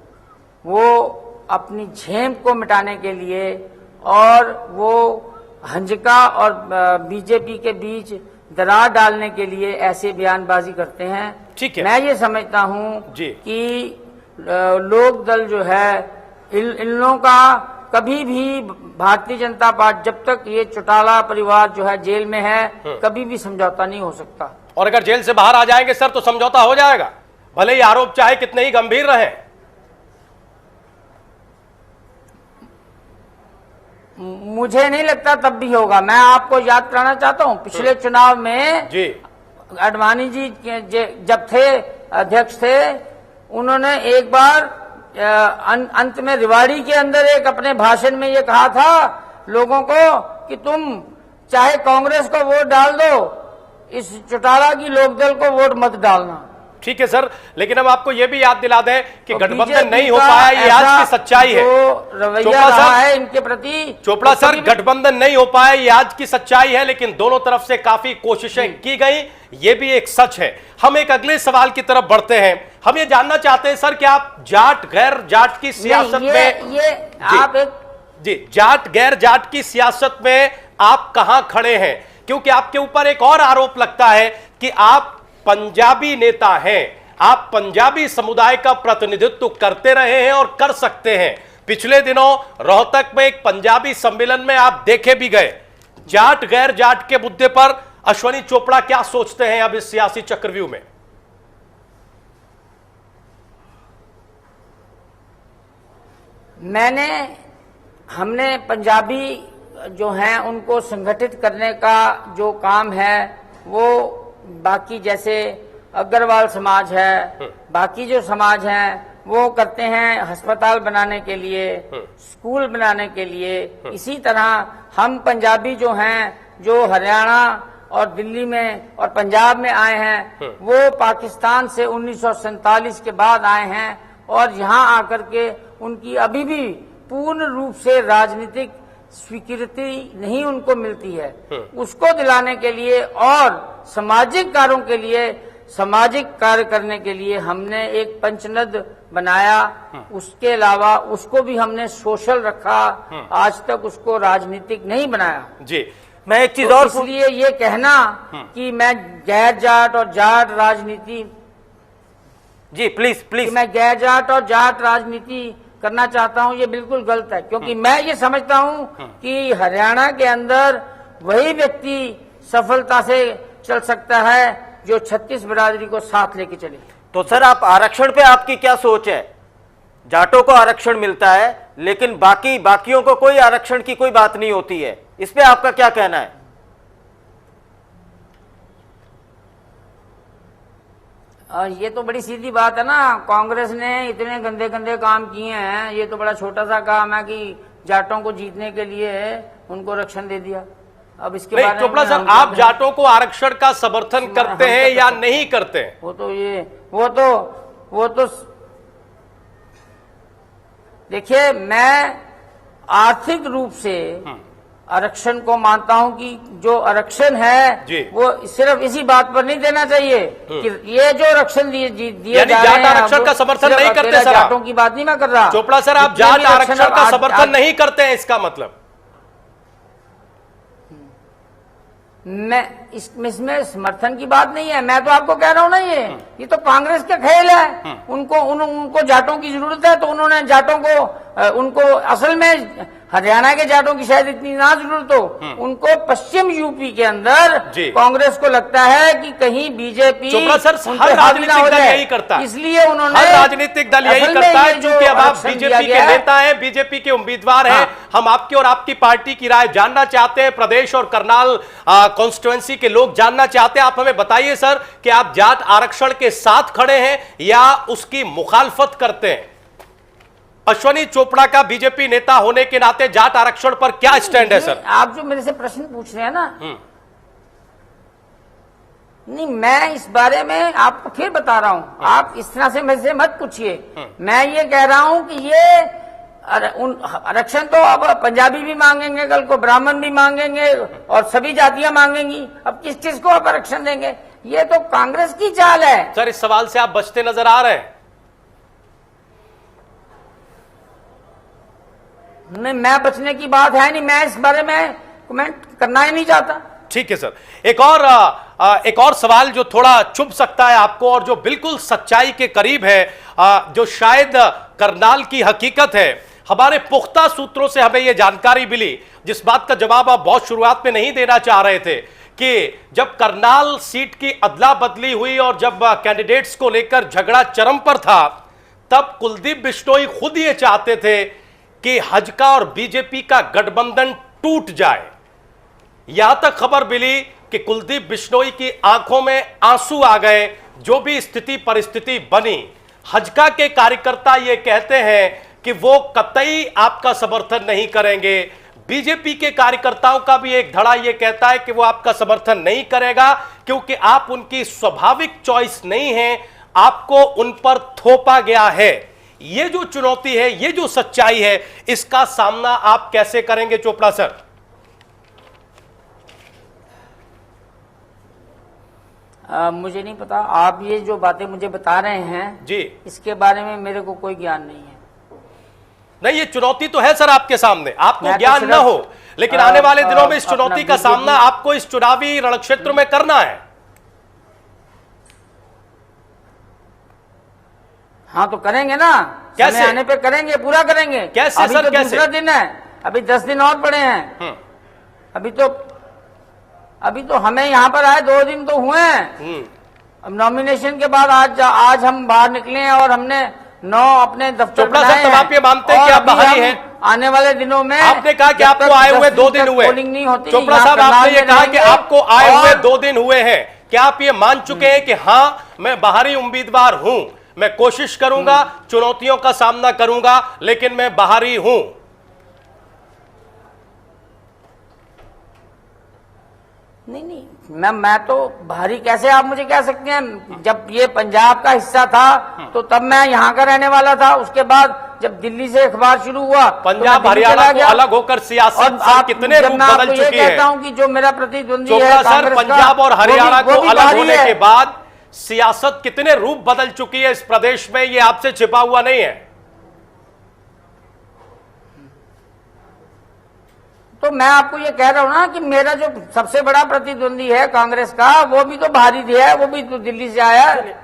वो अपनी झेम को मिटाने के लिए और वो हंजका और बीजेपी के बीच दरार डालने के लिए ऐसे बयानबाजी करते हैं। ठीक है, मैं ये समझता हूं कि लोक दल जो है, इन लोगों का कभी भी भारतीय जनता पार्टी, जब तक ये चौटाला परिवार जो है जेल में है, कभी भी समझौता नहीं हो सकता। और अगर जेल से बाहर आ जाएंगे सर तो समझौता हो जाएगा, भले ही आरोप चाहे कितने ही गंभीर रहे। मुझे नहीं लगता तब भी होगा। मैं आपको याद कराना चाहता हूं, पिछले चुनाव में आडवाणी जी जब थे अध्यक्ष थे, उन्होंने एक बार अंत में रेवाड़ी के अंदर एक अपने भाषण में ये कहा था लोगों को कि तुम चाहे कांग्रेस को वोट डाल दो, इस चौटाला की लोकदल को वोट मत डालना। ठीक है सर, लेकिन हम आपको यह भी याद दिला दें कि गठबंधन नहीं हो पाया, ये आज की सच्चाई है। रवैया रहा है इनके प्रति चोपड़ा सर, गठबंधन नहीं हो पाया ये आज की सच्चाई है, लेकिन दोनों तरफ से काफी कोशिशें की गई, ये भी एक सच है। हम एक अगले सवाल की तरफ बढ़ते हैं। हम ये जानना चाहते हैं सर कि आप जाट गैर जाट की सियासत में आप एक जी जाट गैर जाट की सियासत में आप कहां खड़े हैं? क्योंकि आपके ऊपर एक और आरोप लगता है कि आप पंजाबी नेता हैं, आप पंजाबी समुदाय का प्रतिनिधित्व करते रहे हैं और कर सकते हैं। पिछले दिनों रोहतक में एक पंजाबी सम्मेलन में आप देखे भी गए। जाट गैर जाट के मुद्दे पर अश्वनी चोपड़ा क्या सोचते हैं अब इस सियासी चक्रव्यूह में? हमने पंजाबी जो हैं उनको संगठित करने का जो काम है वो बाकी जैसे अग्रवाल समाज है, बाकी जो समाज हैं वो करते हैं अस्पताल बनाने के लिए, स्कूल बनाने के लिए। इसी तरह हम पंजाबी जो हैं, जो हरियाणा और दिल्ली में और पंजाब में आए हैं, वो पाकिस्तान से 1947 के बाद आए हैं और यहाँ आकर के उनकी अभी भी पूर्ण रूप से राजनीतिक स्वीकृति नहीं उनको मिलती है। उसको दिलाने के लिए और सामाजिक कार्यों के लिए, सामाजिक कार्य करने के लिए हमने एक पंचनद बनाया। उसके अलावा उसको भी हमने सोशल रखा, आज तक उसको राजनीतिक नहीं बनाया जी। मैं एक चीज तो और इसलिए ये कहना कि मैं गैर जाट और जाट राजनीति जी प्लीज प्लीज मैं गैर जाट और जाट राजनीति करना चाहता हूं, ये बिल्कुल गलत है। क्योंकि मैं ये समझता हूं कि हरियाणा के अंदर वही व्यक्ति सफलता से चल सकता है जो 36 बिरादरी को साथ लेके चले। तो सर, आप आरक्षण पे आपकी क्या सोच है? जाटों को आरक्षण मिलता है लेकिन बाकियों को कोई आरक्षण की कोई बात नहीं होती है, इस पे आपका क्या कहना है? ये तो बड़ी सीधी बात है ना, कांग्रेस ने इतने गंदे गंदे काम किए हैं, ये तो बड़ा छोटा सा काम है कि जाटों को जीतने के लिए उनको आरक्षण दे दिया। अब इसके बारे में चोपड़ा सर, आप जाटों को आरक्षण का समर्थन करते हैं या नहीं करते हैं? वो तो देखिए, मैं आर्थिक रूप से आरक्षण को मानता हूं कि जो आरक्षण है वो सिर्फ इसी बात पर नहीं देना चाहिए कि ये जो आरक्षण दिए जा रहे हैं, आरक्षण का समर्थन नहीं करते सर? जाटों की बात नहीं मैं कर रहा। चोपड़ा सर, आप जाट आरक्षण का समर्थन नहीं करते हैं, इसका मतलब? मैं इसमें समर्थन की बात नहीं है, मैं तो आपको कह रहा हूं ना, ये तो कांग्रेस के खेल है। उनको जाटों की जरूरत है तो उन्होंने जाटों को, उनको असल में हरियाणा के जाटों की शायद इतनी ना जरूरत हो, उनको पश्चिम यूपी के अंदर कांग्रेस को लगता है कि कहीं बीजेपी हर राजनीतिक दल यही करता है, इसलिए उन्होंने हर राजनीतिक दल यही करता है। क्योंकि अब आप बीजेपी के नेता हैं, बीजेपी के उम्मीदवार हैं, हम आपकी और आपकी पार्टी की राय जानना चाहते हैं। प्रदेश और करनाल कॉन्स्टिट्यूएंसी के लोग जानना चाहते हैं। आप हमें बताइए सर कि आप जाट आरक्षण के साथ खड़े हैं या उसकी मुखालफत करते हैं? अश्वनी चोपड़ा का बीजेपी नेता होने के नाते जाट आरक्षण पर क्या स्टैंड है सर? आप जो मेरे से प्रश्न पूछ रहे हैं ना, नहीं, मैं इस बारे में आपको फिर बता रहा हूं, आप इस तरह से मेरे से मत पूछिए। मैं ये कह रहा हूं कि ये आरक्षण तो अब पंजाबी भी मांगेंगे, कल को ब्राह्मण भी मांगेंगे और सभी जातियां मांगेंगी। अब किस चीज को आप आरक्षण देंगे? ये तो कांग्रेस की चाल है। सर, इस सवाल से आप बचते नजर आ रहे हैं? नहीं, मैं बचने की बात है नहीं, मैं इस बारे में कमेंट करना ही नहीं चाहता। ठीक है सर, एक और सवाल जो थोड़ा चुभ सकता है आपको और जो बिल्कुल सच्चाई के करीब है, जो शायद करनाल की हकीकत है। हमारे पुख्ता सूत्रों से हमें यह जानकारी मिली, जिस बात का जवाब आप बहुत शुरुआत में नहीं देना चाह रहे थे, कि जब करनाल सीट की अदला बदली हुई और जब कैंडिडेट्स को लेकर झगड़ा चरम पर था, तब कुलदीप बिश्नोई खुद ये चाहते थे कि हजका और बीजेपी का गठबंधन टूट जाए। यहां तक खबर मिली कि कुलदीप बिश्नोई की आंखों में आंसू आ गए। जो भी स्थिति परिस्थिति बनी, हजका के कार्यकर्ता ये कहते हैं कि वो कतई आपका समर्थन नहीं करेंगे। बीजेपी के कार्यकर्ताओं का भी एक धड़ा यह कहता है कि वो आपका समर्थन नहीं करेगा, क्योंकि आप उनकी स्वाभाविक चॉइस नहीं है, आपको उन पर थोपा गया है। ये जो चुनौती है, ये जो सच्चाई है, इसका सामना आप कैसे करेंगे चोपड़ा सर? मुझे नहीं पता, आप ये जो बातें मुझे बता रहे हैं जी, इसके बारे में मेरे को कोई ज्ञान नहीं है। नहीं, ये चुनौती तो है सर आपके सामने, आपको मैं तो ज्ञान न हो, लेकिन आने वाले दिनों में इस अपना चुनौती का सामना आपको इस चुनावी रणक्षेत्र में करना है। हाँ तो करेंगे ना, कैसे? समय आने पे करेंगे, पूरा करेंगे। कैसे अभी सर, तो कैसे? दूसरा दिन है, अभी 10 दिन और पड़े हैं। अभी तो हमें यहाँ पर आए 2 दिन तो हुए हैं। अब नॉमिनेशन के बाद आज हम बाहर निकले हैं और हमने 9 अपने दफ्तर चोपड़ा बनाए साहब, तब आप ये मानते हैं कि आप बाहरी हैं? आने वाले दिनों में आपने कहा कि जब आपको तक आए हुए 10 2 दिन दिन तक हुए। पोलिंग नहीं होती, चोपड़ा यहाँ साहब, करनाल आपने ये में कहा कि रहेंगे आपको आए हुए और 2 दिन हुए हैं। क्या आप ये मान चुके हैं कि हाँ, मैं बाहरी उम्मीदवार हूं, मैं कोशिश करूंगा, चुनौतियों का सामना करूंगा, लेकिन मैं बाहरी हूं? नहीं, मैं तो बाहरी कैसे आप मुझे कह सकते हैं? जब ये पंजाब का हिस्सा था तो तब मैं यहाँ का रहने वाला था। उसके बाद जब दिल्ली से अखबार शुरू हुआ, पंजाब हरियाणा को अलग होकर सियासत सर कितने रूप बदल चुकी है। कहता हूँ कि जो मेरा प्रतिद्वंदी है चोपड़ा सर, कांग्रेस का, पंजाब और हरियाणा वो को भी अलग बाहरी होने है। के बाद सियासत कितने रूप बदल चुकी है इस प्रदेश में, ये आपसे छिपा हुआ नहीं है। तो मैं आपको ये कह रहा हूं ना कि मेरा जो सबसे बड़ा प्रतिद्वंदी है कांग्रेस का, वो भी तो बाहरी दिया है, वो भी तो दिल्ली से आया है।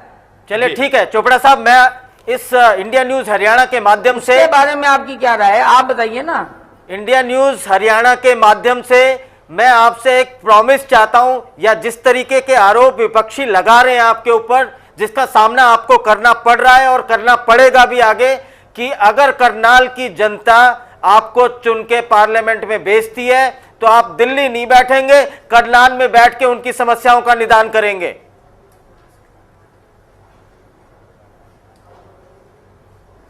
चलिए ठीक है चोपड़ा साहब, मैं इस इंडिया न्यूज हरियाणा के माध्यम से, इसके बारे में आपकी क्या राय है, आप बताइए ना। इंडिया न्यूज हरियाणा के माध्यम से मैं आपसे एक प्रॉमिस चाहता हूं, या जिस तरीके के आरोप विपक्षी लगा रहे हैं आपके ऊपर, जिसका सामना आपको करना पड़ रहा है और करना पड़ेगा भी आगे, कि अगर करनाल की जनता आपको चुन के पार्लियामेंट में भेजती है तो आप दिल्ली नहीं बैठेंगे, करनाल में बैठ के उनकी समस्याओं का निदान करेंगे।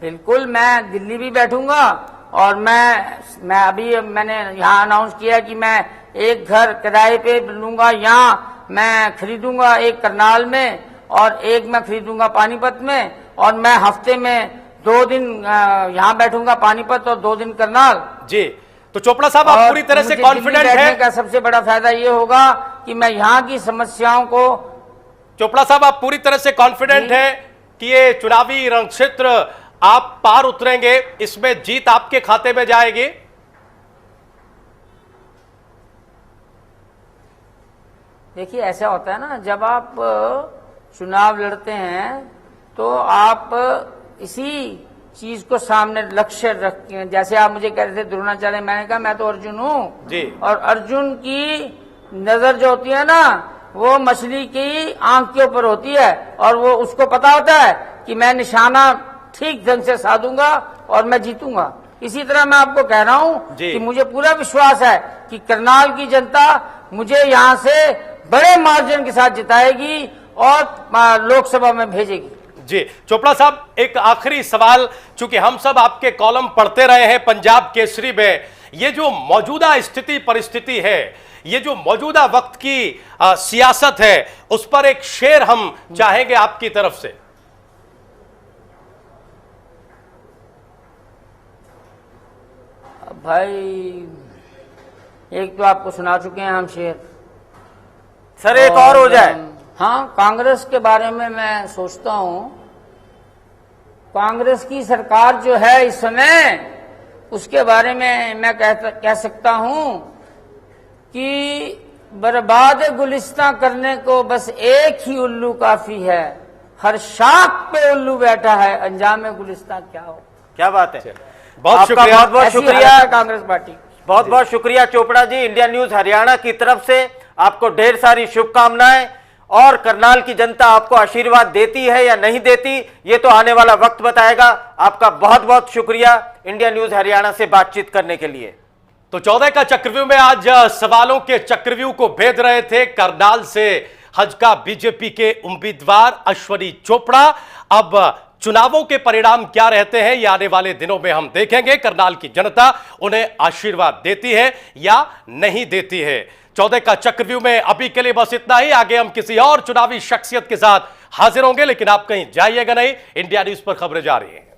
बिल्कुल, मैं दिल्ली भी बैठूंगा और मैं अभी मैंने यहाँ अनाउंस किया कि मैं एक घर किराए पे लूंगा, यहाँ मैं खरीदूंगा एक करनाल में और एक मैं खरीदूंगा पानीपत में, और मैं हफ्ते में 2 दिन यहाँ बैठूंगा पानीपत और 2 दिन करनाल। जी, तो चोपड़ा साहब, आप पूरी तरह से कॉन्फिडेंट हैं? का सबसे बड़ा फायदा ये होगा कि मैं यहाँ की समस्याओं को, चोपड़ा साहब, आप पूरी तरह से कॉन्फिडेंट हैं कि ये चुनावी रणक्षेत्र आप पार उतरेंगे, इसमें जीत आपके खाते में जाएगी? देखिए ऐसा होता है ना, जब आप चुनाव लड़ते हैं तो आप इसी चीज को सामने लक्ष्य रखते हैं। जैसे आप मुझे कह रहे थे द्रोणाचार्य, मैंने कहा मैं तो अर्जुन हूँ जी, और अर्जुन की नजर जो होती है ना, वो मछली की आंख के ऊपर होती है और वो उसको पता होता है कि मैं निशाना ठीक ढंग से साधूंगा और मैं जीतूंगा। इसी तरह मैं आपको कह रहा हूँ कि मुझे पूरा विश्वास है कि करनाल की जनता मुझे यहाँ से बड़े मार्जिन के साथ जिताएगी और लोकसभा में भेजेगी। जी, चोपड़ा साहब, एक आखिरी सवाल, चूंकि हम सब आपके कॉलम पढ़ते रहे हैं पंजाब केसरी में, ये जो मौजूदा स्थिति परिस्थिति है, ये जो मौजूदा वक्त की सियासत है, उस पर एक शेर हम चाहेंगे आपकी तरफ से। भाई एक तो आपको सुना चुके हैं हम शेर, सर एक और हो जाए। हाँ, कांग्रेस के बारे में मैं सोचता हूं, कांग्रेस की सरकार जो है इस समय, उसके बारे में मैं कह सकता हूं कि बर्बाद गुलिस्तां करने को बस एक ही उल्लू काफी है, हर शाख पे उल्लू बैठा है, अंजाम गुलिस्तां क्या हो। क्या बात है, बहुत शुक्रिया, बहुत बहुत शुक्रिया कांग्रेस पार्टी, बहुत बहुत शुक्रिया चोपड़ा जी। इंडिया न्यूज हरियाणा की तरफ से आपको ढेर सारी शुभकामनाएं, और करनाल की जनता आपको आशीर्वाद देती है या नहीं देती, ये तो आने वाला वक्त बताएगा। आपका बहुत बहुत शुक्रिया इंडिया न्यूज हरियाणा से बातचीत करने के लिए। तो 14 का चक्रव्यूह में आज सवालों के चक्रव्यूह को भेद रहे थे करनाल से हज का बीजेपी के उम्मीदवार अश्वनी चोपड़ा। अब चुनावों के परिणाम क्या रहते हैं ये आने वाले दिनों में हम देखेंगे। करनाल की जनता उन्हें आशीर्वाद देती है या नहीं देती है। 14 का चक्रव्यूह में अभी के लिए बस इतना ही। आगे हम किसी और चुनावी शख्सियत के साथ हाजिर होंगे, लेकिन आप कहीं जाइएगा नहीं। इंडिया न्यूज पर खबरें जारी हैं।